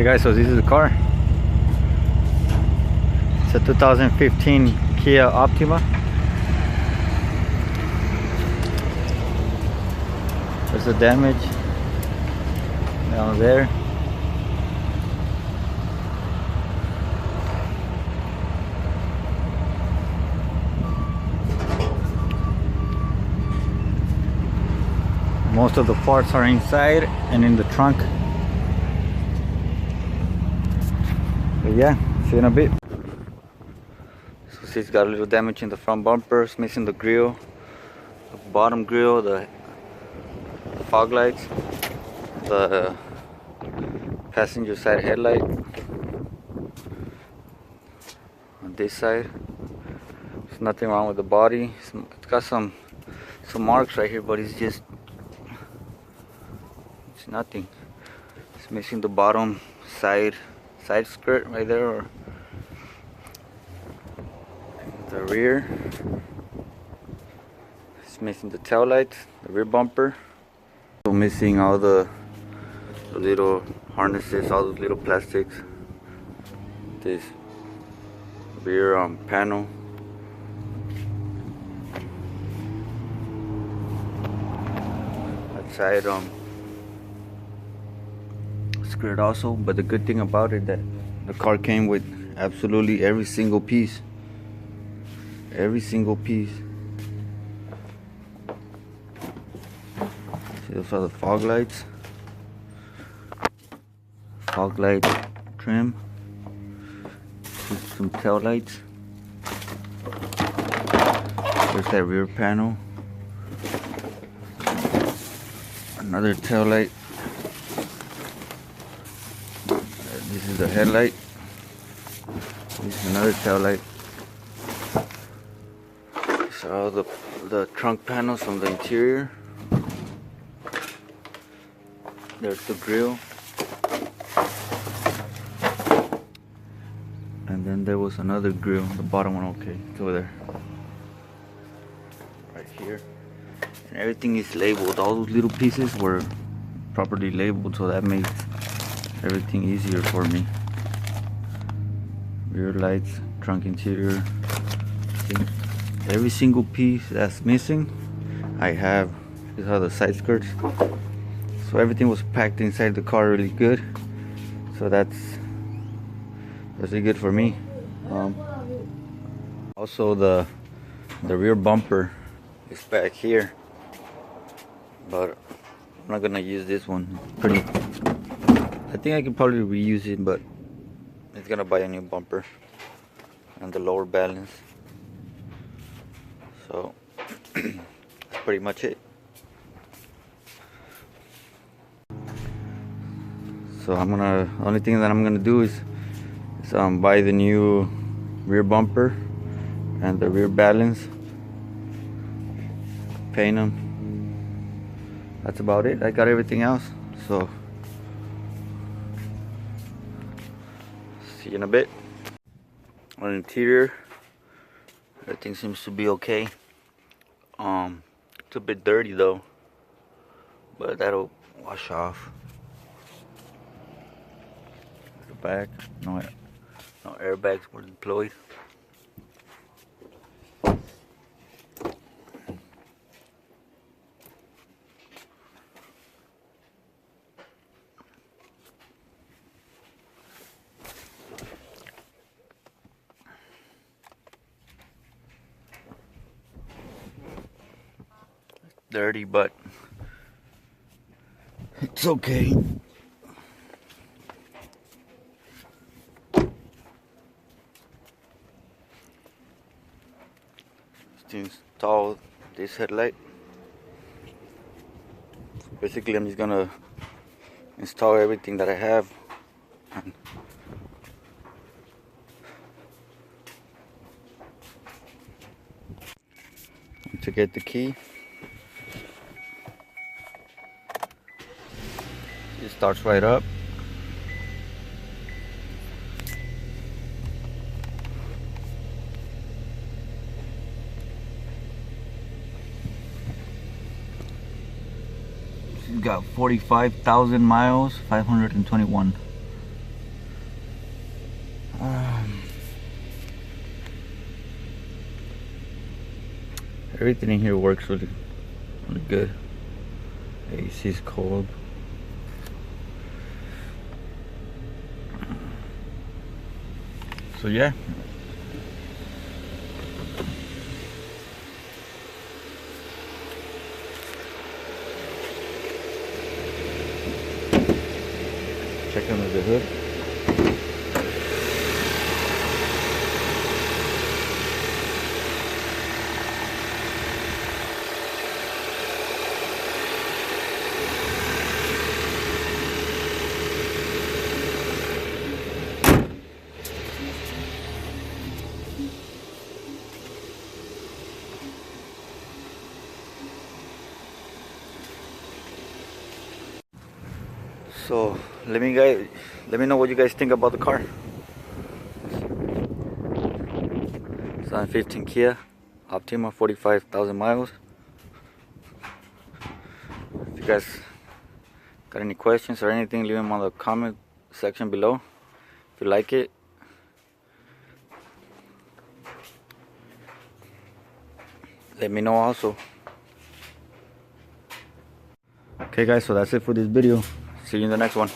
Okay guys, so this is the car. It's a 2015 Kia Optima. There's the damage down there. Most of the parts are inside and in the trunk. But yeah, see you in a bit. So see, it's got a little damage in the front bumper. It's missing the grille, the bottom grille, the fog lights, the passenger side headlight. On this side, there's nothing wrong with the body. It's got some marks right here, but it's nothing. It's missing the bottom side skirt right there, or the rear. It's missing the tail lights, the rear bumper. So missing all the little harnesses, all those little plastics. This rear panel. That side skirt also. But the good thing about it, that the car came with absolutely every single piece. See those are the fog lights, trim, some tail lights. There's that rear panel, another tail light. This is the headlight. This is another tail light. These are all the trunk panels from the interior. There's the grille. And then there was another grille, the bottom one, okay, it's over there. Right here. And everything is labeled. All those little pieces were properly labeled, so that makes everything easier for me. Rear lights, trunk interior. See, every single piece that's missing, I have. These are the side skirts. So everything was packed inside the car really good. So that's really good for me. Also the rear bumper is back here, but I'm not gonna use this one. I think I can probably reuse it, but it's gonna buy a new bumper and the lower balance. So that's pretty much it. So only thing that I'm gonna do is buy the new rear bumper and the rear balance, paint them. That's about it. I got everything else. So see you in a bit. On the interior, everything seems to be okay. It's a bit dirty though, but that'll wash off. The back, no airbags were deployed. Dirty, but it's okay. To install this headlight, basically I'm just gonna install everything that I have. And to get the key, it starts right up. Got 45,000 miles, 521. Everything in here works really good. AC is cold. So yeah. Check under the hood. So let me know what you guys think about the car. 2015 Kia Optima, 45,000 miles. If you guys got any questions or anything, leave them on the comment section below. If you like it, let me know also. Okay guys, so that's it for this video. See you in the next one.